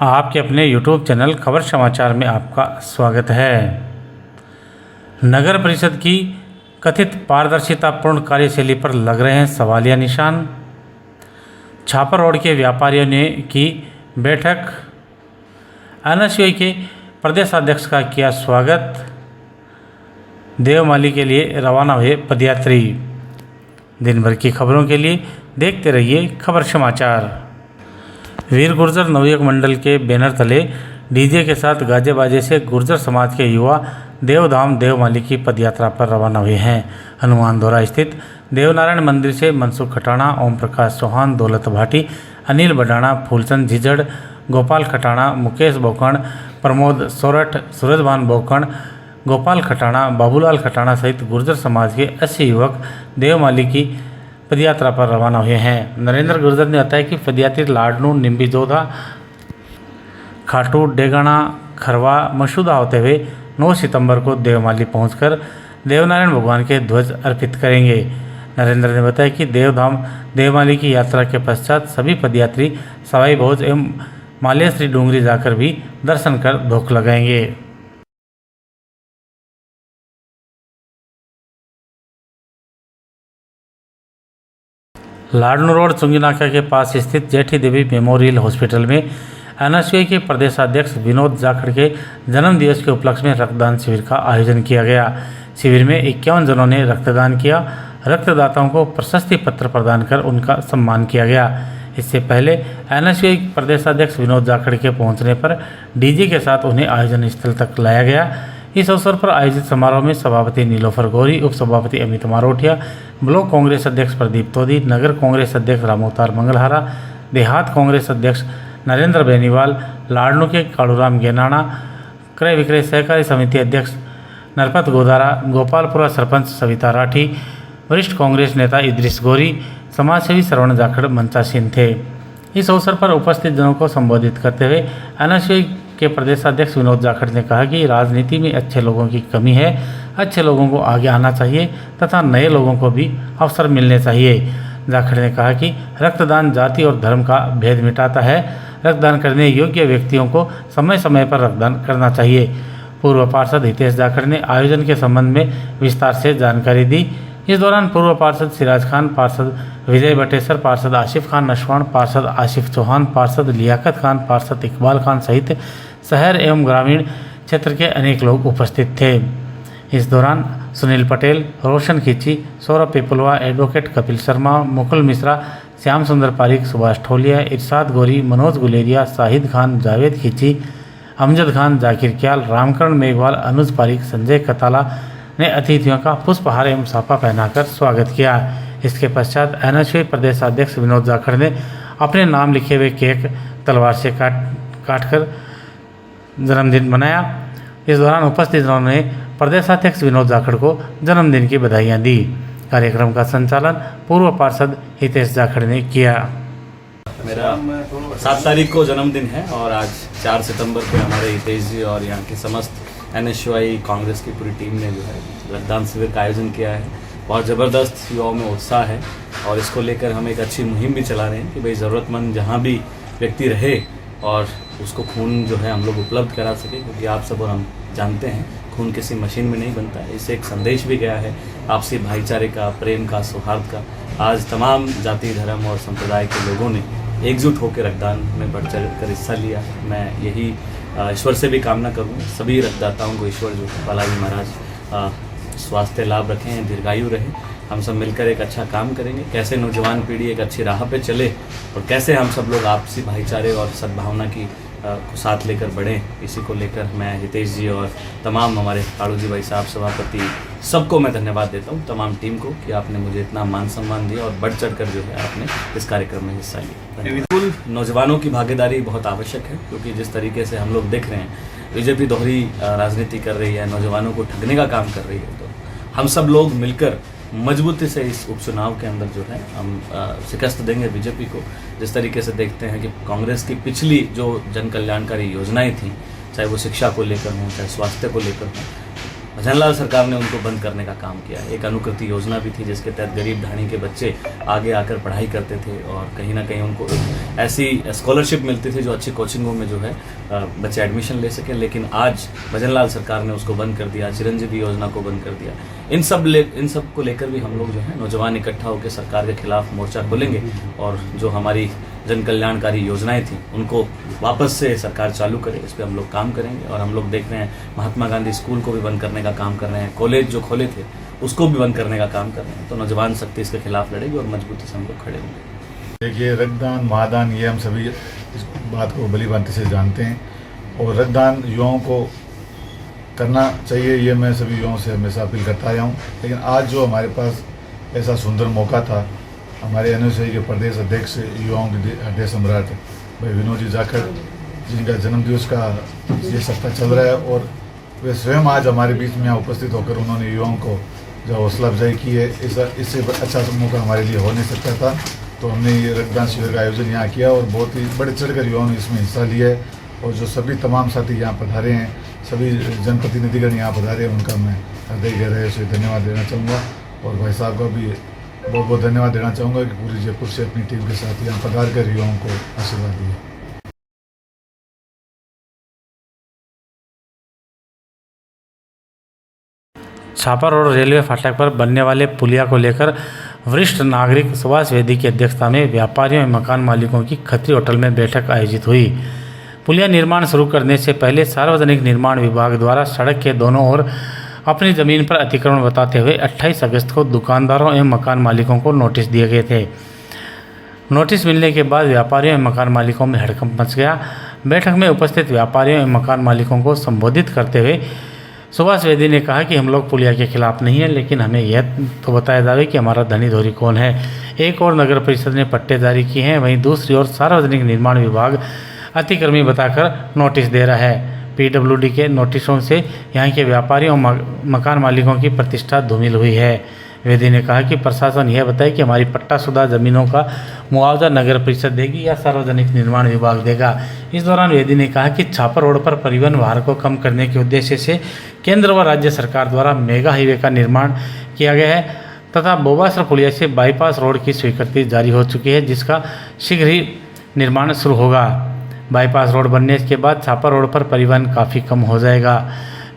आपके अपने YouTube channel खबर समाचार में आपका स्वागत है। नगर परिषद की कथित पारदर्शितापूर्ण कार्यशैली पर लग रहे हैं सवालिया निशान। छापर रोड के व्यापारियों ने की बैठक। NSUI के प्रदेशाध्यक्ष का किया स्वागत। देवमाली के लिए रवाना हुए पदयात्री। दिन भर की खबरों के लिए देखते रहिए खबर समाचार। वीर गुर्जर नवयुवक मंडल के बैनर तले डीजे के साथ गाजे बाजे से गुर्जर समाज के युवा देवधाम देवमाली की पदयात्रा पर रवाना हुए हैं। हनुमान धोरा स्थित देवनारायण मंदिर से मनसुख खटाणा, ओम प्रकाश चौहान, दौलत भाटी, अनिल बडाणा, फूलचंद झिझड़, गोपाल खटाणा, मुकेश बोकण, प्रमोद सोरठ, सूरजभान बोकण, गोपाल खटाणा, बाबूलाल खटाणा सहित गुर्जर समाज के 80 युवक देवमाली की पदयात्रा पर रवाना हुए हैं। नरेंद्र गुर्जर ने बताया कि पदयात्री लाडनू, निम्बी जोधा, खाटू, डेगाना, खरवा, मसूदा होते हुए 9 सितंबर को देवमाली पहुंचकर देवनारायण भगवान के ध्वज अर्पित करेंगे। नरेंद्र ने बताया कि देवधाम देवमाली की यात्रा के पश्चात सभी पदयात्री सवाई भोज एवं मालेश्वरी डूंगरी जाकर भी दर्शन कर धोख लगाएंगे। लाडनू रोड चुंगीनाका के पास स्थित जेठी देवी मेमोरियल हॉस्पिटल में NSUI के प्रदेशाध्यक्ष विनोद जाखड़ के जन्मदिवस के उपलक्ष्य में रक्तदान शिविर का आयोजन किया गया। शिविर में 51 जनों ने रक्तदान किया। रक्तदाताओं को प्रशस्ति पत्र प्रदान कर उनका सम्मान किया गया। इससे पहले NSUI प्रदेशाध्यक्ष विनोद जाखड़ के पहुंचने पर डीजे के साथ उन्हें आयोजन स्थल तक लाया गया। इस अवसर पर आयोजित समारोह में सभापति नीलोफर गौरी, उप सभापति अमित मारोठिया, ब्लॉक कांग्रेस अध्यक्ष प्रदीप तोदी, नगर कांग्रेस अध्यक्ष रामोतार मंगलहारा, देहात कांग्रेस अध्यक्ष नरेंद्र बेनीवाल, लाडनू के कालूराम गेनाना, क्रय विक्रय सहकारी समिति अध्यक्ष नरपत गोदारा, गोपालपुरा सरपंच सविता राठी, वरिष्ठ कांग्रेस नेता इद्रिस गोरी, समाजसेवी श्रवण जाखड़ मंचासीन थे। इस अवसर पर उपस्थित जनों को संबोधित करते हुए NSUI के प्रदेशाध्यक्ष विनोद जाखड़ ने कहा कि राजनीति में अच्छे लोगों की कमी है। अच्छे लोगों को आगे आना चाहिए तथा नए लोगों को भी अवसर मिलने चाहिए। जाखड़ ने कहा कि रक्तदान जाति और धर्म का भेद मिटाता है। रक्तदान करने योग्य व्यक्तियों को समय समय पर रक्तदान करना चाहिए। पूर्व पार्षद हितेश जाखड़ ने आयोजन के संबंध में विस्तार से जानकारी दी। इस दौरान पूर्व पार्षद सिराज खान, पार्षद विजय बटेसर, पार्षद आसिफ खान नशवान, पार्षद आसिफ चौहान, पार्षद लियाकत खान, पार्षद इकबाल खान सहित शहर एवं ग्रामीण क्षेत्र के अनेक लोग उपस्थित थे। इस दौरान सुनील पटेल, रोशन खिची, सौरभ पिपलवा, एडवोकेट कपिल शर्मा, मुकुल मिश्रा, श्याम सुंदर पारिक, सुभाष ठोलिया, इरशाद गोरी, मनोज गुलेरिया, शाहिद खान, जावेद खिची, अमजद खान, जाकिर क्याल, रामकरण मेघवाल, अनुज पारिक, संजय कताला ने अतिथियों का पुष्पहार एवं साफा पहनाकर स्वागत किया। इसके पश्चात NSUI प्रदेशाध्यक्ष विनोद जाखड़ ने अपने नाम लिखे हुए केक तलवार से काटकर जन्मदिन मनाया। इस दौरान उपस्थित जनों ने प्रदेशाध्यक्ष विनोद जाखड़ को जन्मदिन की बधाइयां दी। कार्यक्रम का संचालन पूर्व पार्षद हितेश जाखड़ ने किया। मेरा 7 तारीख को जन्मदिन है और आज 4 सितंबर को हमारे हितेश जी और यहाँ के समस्त NSUI कांग्रेस की पूरी टीम ने जो है रक्तदान शिविर का आयोजन किया है। बहुत ज़बरदस्त युवाओं में उत्साह है और इसको लेकर हम एक अच्छी मुहिम भी चला रहे हैं कि भाई ज़रूरतमंद जहाँ भी व्यक्ति रहे और उसको खून जो है हम लोग उपलब्ध करा सके, क्योंकि आप सब और हम जानते हैं खून किसी मशीन में नहीं बनता है। इससे एक संदेश भी गया है आपसी भाईचारे का, प्रेम का, सौहार्द का। आज तमाम जाति, धर्म और संप्रदाय के लोगों ने एकजुट होकर रक्तदान में बढ़ चढ़ कर हिस्सा लिया। मैं यही ईश्वर से भी कामना करूँगा सभी रक्तदाताओं को ईश्वर जो बालाजी महाराज स्वास्थ्य लाभ रखें, दीर्घायु रहे। हम सब मिलकर एक अच्छा काम करेंगे। कैसे नौजवान पीढ़ी एक अच्छी राह पे चले और कैसे हम सब लोग आपसी भाईचारे और सद्भावना की को साथ लेकर बढ़ें, इसी को लेकर मैं हितेश जी और तमाम हमारे काड़ू जी भाई साहब, सभापति, सबको मैं धन्यवाद देता हूँ, तमाम टीम को, कि आपने मुझे इतना मान सम्मान दिया और बढ़ चढ़ कर जो है आपने इस कार्यक्रम में हिस्सा लिया। बिल्कुल नौजवानों की भागीदारी बहुत आवश्यक है, क्योंकि जिस तरीके से हम लोग देख रहे हैं बीजेपी दोहरी राजनीति कर रही है, नौजवानों को ठगने का काम कर रही है, तो हम सब लोग मिलकर मजबूती से इस उपचुनाव के अंदर जो है हम शिकस्त देंगे बीजेपी को। जिस तरीके से देखते हैं कि कांग्रेस की पिछली जो जन कल्याणकारी योजनाएं थी, चाहे वो शिक्षा को लेकर हों, चाहे स्वास्थ्य को लेकर हों, भजनलाल सरकार ने उनको बंद करने का काम किया। एक अनुकृति योजना भी थी जिसके तहत गरीब ढाणी के बच्चे आगे आकर पढ़ाई करते थे और कहीं ना कहीं उनको ऐसी स्कॉलरशिप मिलती थी जो अच्छी कोचिंगों में जो है बच्चे एडमिशन ले सकें। लेकिन आज भजनलाल सरकार ने उसको बंद कर दिया, चिरंजीवी योजना को बंद कर दिया। इन सब को लेकर भी हम लोग जो है नौजवान इकट्ठा होकर सरकार के खिलाफ मोर्चा खोलेंगे और जो हमारी जन कल्याणकारी योजनाएं थी उनको वापस से सरकार चालू करे, इस पर हम लोग काम करेंगे। और हम लोग देख रहे हैं महात्मा गांधी स्कूल को भी बंद करने का काम कर रहे हैं, कॉलेज जो खोले थे उसको भी बंद करने का काम कर रहे हैं। तो नौजवान शक्ति इसके खिलाफ लड़ेगी और मजबूती से हम लोग खड़े होंगे। देखिए, रक्तदान महादान ये हम सभी इस बात को भली भांति से जानते हैं और रक्तदान युवाओं को करना चाहिए, ये मैं सभी युवाओं से हमेशा अपील करता आया हूँ। लेकिन आज जो हमारे पास ऐसा सुंदर मौका था, हमारे एनएसयूआई के प्रदेश अध्यक्ष युवाओं के हृदय सम्राट भाई विनोद जी जाखड़, जिनका जन्मदिवस का ये सप्ताह चल रहा है और वे स्वयं आज हमारे बीच में यहाँ उपस्थित होकर उन्होंने युवाओं को जो हौसला अफजाई की है, इससे अच्छा मौका हमारे लिए हो नहीं सकता था। तो हमने ये रक्तदान शिविर का आयोजन यहाँ किया और बहुत ही बढ़ चढ़कर युवाओं ने इसमें हिस्सा लिया है। और जो सभी तमाम साथी यहाँ पधारे हैं, सभी जनप्रतिनिधिगण यहाँ पधारे हैं, उनका मैं हृदय गहराई से धन्यवाद देना चाहूँगा। और भाई साहब का भी बहुत बहुत धन्यवाद देना चाहूँगा कि पूरी जयपुर से अपनी टीम के साथ यहाँ पधार कर युवाओं को आशीर्वाद दिया। छापर रोड रेलवे फाटक पर बनने वाले पुलिया को लेकर वरिष्ठ नागरिक सुभाष वेदी की अध्यक्षता में व्यापारियों एवं मकान मालिकों की खत्री होटल में बैठक आयोजित हुई। पुलिया निर्माण शुरू करने से पहले सार्वजनिक निर्माण विभाग द्वारा सड़क के दोनों ओर अपनी ज़मीन पर अतिक्रमण बताते हुए 28 अगस्त को दुकानदारों एवं मकान मालिकों को नोटिस दिए गए थे। नोटिस मिलने के बाद व्यापारियों एवं मकान मालिकों में हड़कंप मच गया। बैठक में उपस्थित व्यापारियों एवं मकान मालिकों को संबोधित करते हुए सुभाष वेदी ने कहा कि हम लोग पुलिया के खिलाफ नहीं है, लेकिन हमें यह तो बताया जाए कि हमारा धनी धोरी कौन है। एक और नगर परिषद ने पट्टे जारी किए हैं, वहीं दूसरी ओर सार्वजनिक निर्माण विभाग अतिक्रमी बताकर नोटिस दे रहा है। पीडब्ल्यूडी के नोटिसों से यहाँ के व्यापारियों और मकान मालिकों की प्रतिष्ठा धूमिल हुई है। वेदी ने कहा कि प्रशासन यह बताए कि हमारी पट्टाशुदा ज़मीनों का मुआवजा नगर परिषद देगी या सार्वजनिक निर्माण विभाग देगा। इस दौरान वेदी ने कहा कि छापर रोड पर परिवहन भार को कम करने के उद्देश्य से केंद्र व राज्य सरकार द्वारा मेगा हाईवे का निर्माण किया गया है तथा बोबासर पुलिया से बाईपास रोड की स्वीकृति जारी हो चुकी है, जिसका शीघ्र ही निर्माण शुरू होगा। बाईपास रोड बनने के बाद छापर रोड पर परिवहन काफ़ी कम हो जाएगा।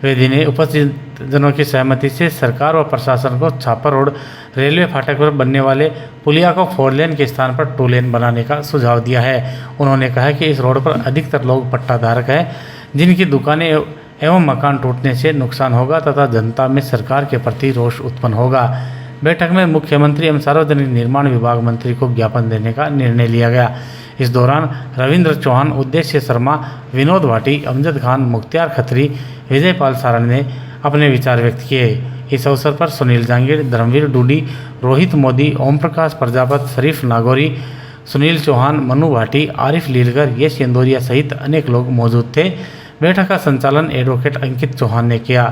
वेदी ने उपस्थित जनों की सहमति से सरकार व प्रशासन को छापर रोड रेलवे फाटक पर बनने वाले पुलिया को 4 लेन के स्थान पर 2 लेन बनाने का सुझाव दिया है। उन्होंने कहा कि इस रोड पर अधिकतर लोग पट्टाधारक हैं, जिनकी दुकानें एवं मकान टूटने से नुकसान होगा तथा जनता में सरकार के प्रति रोष उत्पन्न होगा। बैठक में मुख्यमंत्री एवं सार्वजनिक निर्माण विभाग मंत्री को ज्ञापन देने का निर्णय लिया गया। इस दौरान रविंद्र चौहान, उद्देश्य शर्मा, विनोद भाटी, अमजद खान, मुख्तियार खत्री, विजय पाल सारण ने अपने विचार व्यक्त किए। इस अवसर पर सुनील जांगीर, धर्मवीर डूडी, रोहित मोदी, ओम प्रकाश प्रजापत, शरीफ नागौरी, सुनील चौहान, मनु भाटी, आरिफ लीलगर, यश इंदौरिया सहित अनेक लोग मौजूद थे। बैठक का संचालन एडवोकेट अंकित चौहान ने किया।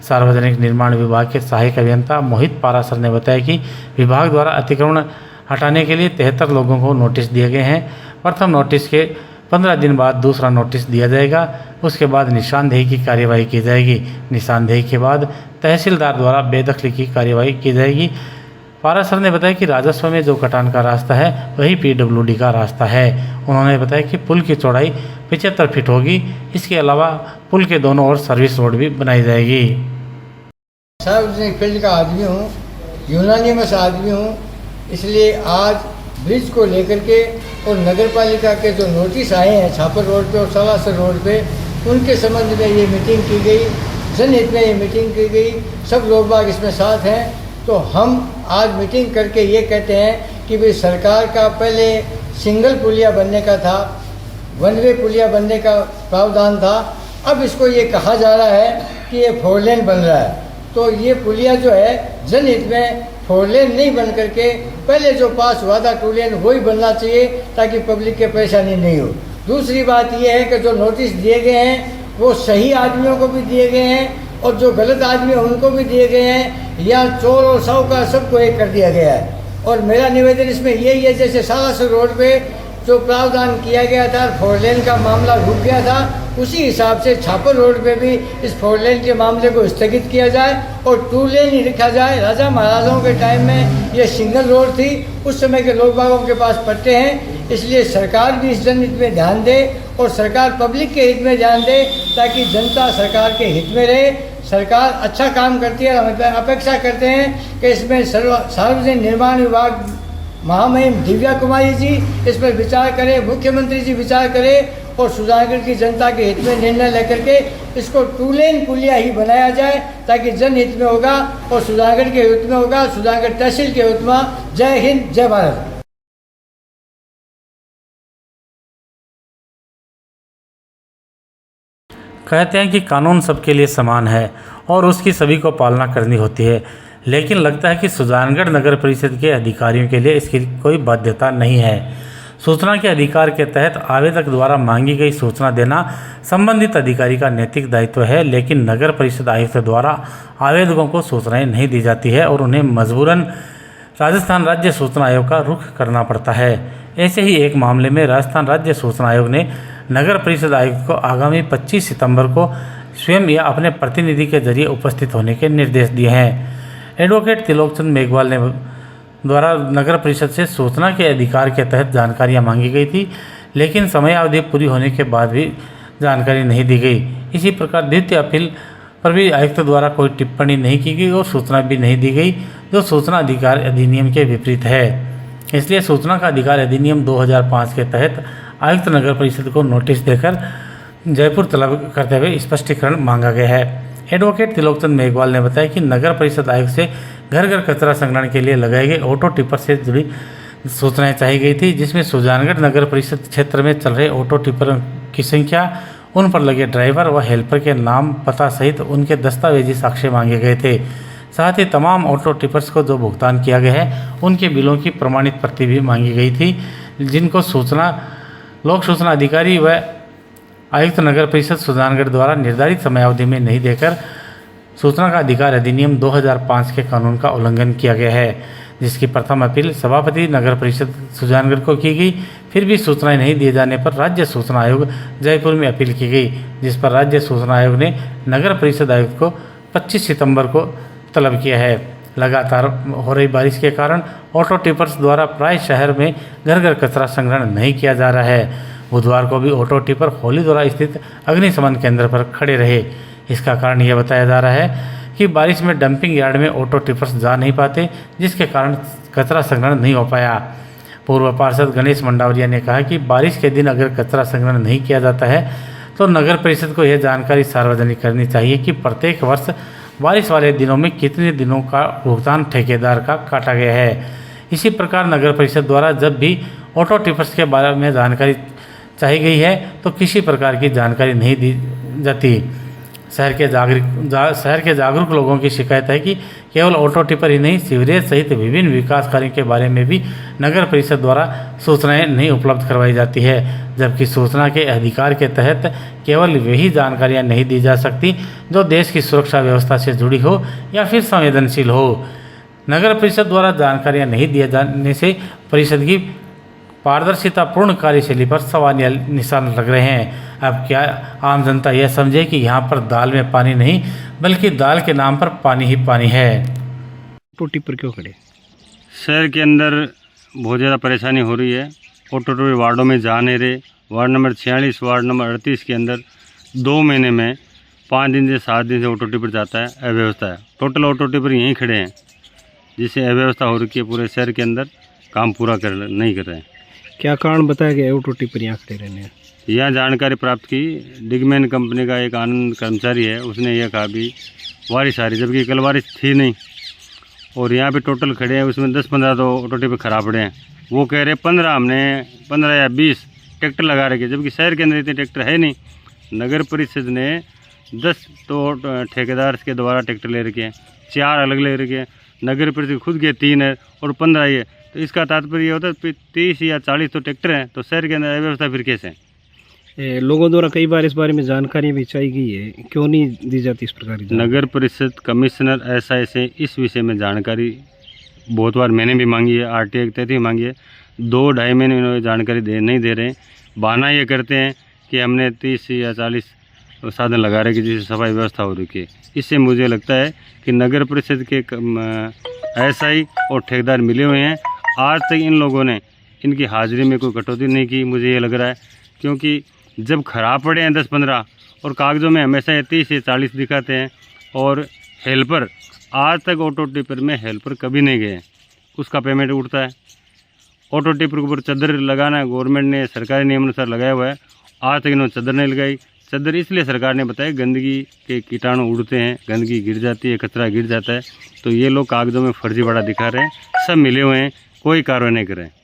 सार्वजनिक निर्माण विभाग के सहायक अभियंता मोहित पारासर ने बताया कि विभाग द्वारा अतिक्रमण हटाने के लिए 73 लोगों को नोटिस दिए गए हैं। प्रथम नोटिस के 15 दिन बाद दूसरा नोटिस दिया जाएगा। उसके बाद निशानदेही की कार्यवाही की जाएगी। निशानदेही के बाद तहसीलदार द्वारा बेदखली की कार्यवाही की जाएगी। पारासर ने बताया कि राजस्व में जो कटान का रास्ता है वही पीडब्ल्यूडी का रास्ता है। उन्होंने बताया कि पुल की चौड़ाई 75 फीट होगी। इसके अलावा पुल के दोनों ओर सर्विस रोड भी बनाई जाएगी। सार्वजनिक फील्ड का आदमी हूँ, यूनानियमस आदमी हूँ, इसलिए आज ब्रिज को लेकर के और नगर पालिका के जो नोटिस आए हैं छापर रोड पे और सालासर रोड पे, उनके संबंध में ये मीटिंग की गई, जनहित में ये मीटिंग की गई, सब लोग बाग इसमें साथ हैं। तो हम आज मीटिंग करके ये कहते हैं कि भाई सरकार का पहले सिंगल पुलिया बनने का था, 1 वे पुलिया बनने का प्रावधान था, अब इसको ये कहा जा रहा है कि ये 4 लेन बन रहा है। तो ये पुलिया जो है जनहित में 4 लेन नहीं बन करके पहले जो पास हुआ था 2 लेन वही बनना चाहिए, ताकि पब्लिक के परेशानी नहीं हो। दूसरी बात ये है कि जो नोटिस दिए गए हैं वो सही आदमियों को भी दिए गए हैं और जो गलत आदमी है उनको भी दिए गए हैं, या चोर और साहूकार सबको एक कर दिया गया है। और मेरा निवेदन इसमें यही है, जैसे सालासर रोड पे जो प्रावधान किया गया था, 4 लेन का मामला रुक गया था, उसी हिसाब से छापर रोड पे भी इस 4 लेन के मामले को स्थगित किया जाए और 2 लेन ही रखा जाए। राजा महाराजाओं के टाइम में ये सिंगल रोड थी, उस समय के लोग बागों के पास पट्टे हैं, इसलिए सरकार भी इस जनहित में ध्यान दे और सरकार पब्लिक के हित में ध्यान दे ताकि जनता सरकार के हित में रहे। सरकार अच्छा काम करती है, हम अपेक्षा करते हैं कि इसमें सार्वजनिक निर्माण विभाग महामहिम दिव्या कुमारी जी इस पर विचार करें, मुख्यमंत्री जी विचार करें और सुजानगढ़ की जनता के हित में निर्णय लेकर के इसको 2 लेन पुलिया ही बनाया जाए ताकि जनहित में होगा और सुजानगढ़ के हित में होगा, सुजानगढ़ तहसील के हित में। जय हिंद, जय भारत। कहते हैं कि कानून सबके लिए समान है और उसकी सभी को पालना करनी होती है, लेकिन लगता है कि सुजानगढ़ नगर परिषद के अधिकारियों के लिए इसकी कोई बाध्यता नहीं है। सूचना के अधिकार के तहत आवेदक द्वारा मांगी गई सूचना देना संबंधित अधिकारी का नैतिक दायित्व है, लेकिन नगर परिषद आयुक्त द्वारा आवेदकों को सूचनाएं नहीं दी जाती है और उन्हें मजबूरन राजस्थान राज्य सूचना आयोग का रुख करना पड़ता है। ऐसे ही एक मामले में राजस्थान राज्य सूचना आयोग ने नगर परिषद आयुक्त को आगामी 25 सितंबर को स्वयं या अपने प्रतिनिधि के जरिए उपस्थित होने के निर्देश दिए हैं। एडवोकेट त्रिलोकचंद मेघवाल ने द्वारा नगर परिषद से सूचना के अधिकार के तहत जानकारियां मांगी गई थी, लेकिन समयावधि पूरी होने के बाद भी जानकारी नहीं दी गई। इसी प्रकार द्वितीय अपील पर भी आयुक्त द्वारा कोई टिप्पणी नहीं की गई और सूचना भी नहीं दी गई, जो सूचना अधिकार अधिनियम के विपरीत है। इसलिए सूचना का अधिकार अधिनियम 2005 के तहत आयुक्त नगर परिषद को नोटिस देकर जयपुर तलब करते हुए स्पष्टीकरण मांगा गया है। एडवोकेट त्रिलोकचंद मेघवाल ने बताया कि नगर परिषद आयुक्त से घर घर कचरा संग्रहण के लिए लगाए गए ऑटो टिपर से जुड़ी सूचनाएं चाहिए गई थी, जिसमें सुजानगढ़ नगर परिषद क्षेत्र में चल रहे ऑटो टिपर की संख्या, उन पर लगे ड्राइवर व हेल्पर के नाम पता सहित उनके दस्तावेजी साक्ष्य मांगे गए थे। साथ ही तमाम ऑटो टिपर्स को जो भुगतान किया गया है उनके बिलों की प्रमाणित प्रति भी मांगी गई थी, जिनको लोक सूचना अधिकारी व आयुक्त नगर परिषद सुजानगढ़ द्वारा निर्धारित समयावधि में नहीं देकर सूचना का अधिकार अधिनियम 2005 के कानून का उल्लंघन किया गया है, जिसकी प्रथम अपील सभापति नगर परिषद सुजानगढ़ को की गई। फिर भी सूचनाएं नहीं दिए जाने पर राज्य सूचना आयोग जयपुर में अपील की गई, जिस पर राज्य सूचना आयोग ने नगर परिषद आयुक्त को 25 सितंबर को तलब किया है। लगातार हो रही बारिश के कारण ऑटो टिपर्स द्वारा प्राय शहर में घर घर कचरा संग्रहण नहीं किया जा रहा है। बुधवार को भी ऑटो टिपर होलीद्वारा स्थित अग्निशमन केंद्र पर खड़े रहे। इसका कारण यह बताया जा रहा है कि बारिश में डंपिंग यार्ड में ऑटो टिपर्स जा नहीं पाते, जिसके कारण कचरा संग्रहण नहीं हो पाया। पूर्व पार्षद गणेश मंडावरिया ने कहा कि बारिश के दिन अगर कचरा संग्रहण नहीं किया जाता है तो नगर परिषद को यह जानकारी सार्वजनिक करनी चाहिए कि प्रत्येक वर्ष बारिश वाले दिनों में कितने दिनों का भुगतान ठेकेदार का काटा गया है। इसी प्रकार नगर परिषद द्वारा जब भी ऑटो टिपर्स के बारे में जानकारी चाहिए गई है तो किसी प्रकार की जानकारी नहीं दी जाती। शहर के जागरूक लोगों की शिकायत है कि केवल ऑटो टिपर ही नहीं, सीवरेज सहित विभिन्न विकास कार्यों के बारे में भी नगर परिषद द्वारा सूचनाएं नहीं उपलब्ध करवाई जाती है, जबकि सूचना के अधिकार के तहत केवल वही जानकारियां नहीं दी जा सकती जो देश की सुरक्षा व्यवस्था से जुड़ी हो या फिर संवेदनशील हो। नगर परिषद द्वारा जानकारियां नहीं दिए जाने से परिषद की पारदर्शिता पूर्ण कार्यशैली पर सवालिया निशान लग रहे हैं। अब क्या आम जनता यह समझे कि यहाँ पर दाल में पानी नहीं बल्कि दाल के नाम पर पानी ही पानी है। ऑटो टिपर क्यों खड़े? शहर के अंदर बहुत ज़्यादा परेशानी हो रही है। ऑटो टिपर वार्डों में जा नहीं रहे। वार्ड नंबर 46, वार्ड नंबर 38 के अंदर 2 महीने में 5 दिन से 7 दिन से ऑटो टिपर जाता है। अव्यवस्था है। टोटल ऑटो टिपर यहीं खड़े हैं, जिससे अव्यवस्था हो रही है। पूरे शहर के अंदर काम पूरा नहीं कर रहे हैं। क्या कारण बताया गया ऑटो टिपर यहाँ खड़े रहने? यहाँ जानकारी प्राप्त की, डिगमैन कंपनी का एक आनंद कर्मचारी है, उसने यह कहा भी बारिश आ रही, जबकि कल बारिश थी नहीं। और यहाँ पे टोटल खड़े हैं, उसमें 10-15 तो ऑटो टिपर खराब पड़े हैं। वो कह रहे 15 हमने 15 या 20 ट्रैक्टर लगा रखे, जबकि शहर के अंदर इतने ट्रैक्टर है नहीं। नगर परिषद ने 10 तो ठेकेदार के द्वारा ट्रैक्टर ले रखे हैं, 4 अलग ले रखे हैं। नगर परिषद खुद के 3 है और 15 ये, तो इसका तात्पर्य ये होता है 30 या 40 तो ट्रैक्टर हैं, तो शहर के अंदर व्यवस्था फिर कैसे है? लोगों द्वारा कई बार इस बारे में जानकारी भी चाहिए गई है, क्यों नहीं दी जाती इस प्रकार की? नगर परिषद कमिश्नर एसआई से इस विषय में जानकारी बहुत बार मैंने भी मांगी है, आरटीआई के तहत ही मांगी है। 2-2.5 महीने इन्होंने जानकारी नहीं दे रहे हैं। बहाना ये करते हैं कि हमने 30 या 40 साधन लगा रखे जिससे सफाई व्यवस्था हो रही है। इससे मुझे लगता है कि नगर परिषद के एसआई और ठेकेदार मिले हुए हैं। आज तक इन लोगों ने इनकी हाजिरी में कोई कटौती नहीं की, मुझे ये लग रहा है, क्योंकि जब खराब पड़े हैं 10-15 और कागज़ों में हमेशा 30 से 40 दिखाते हैं। और हेल्पर आज तक ऑटो टिपर में हेल्पर कभी नहीं गए, उसका पेमेंट उठता है। ऑटो टिपर के ऊपर चादर लगाना गवर्नमेंट ने सरकारी नियम अनुसार लगाया हुआ है, आज तक इन्होंने चादर नहीं लगाई। चादर इसलिए सरकार ने बताया गंदगी के कीटाणु उड़ते हैं, गंदगी गिर जाती है, कचरा गिर जाता है। तो ये लोग कागज़ों में फर्जीवाड़ा दिखा रहे हैं, सब मिले हुए हैं, कोई कार्रवाई नहीं कर रहे हैं।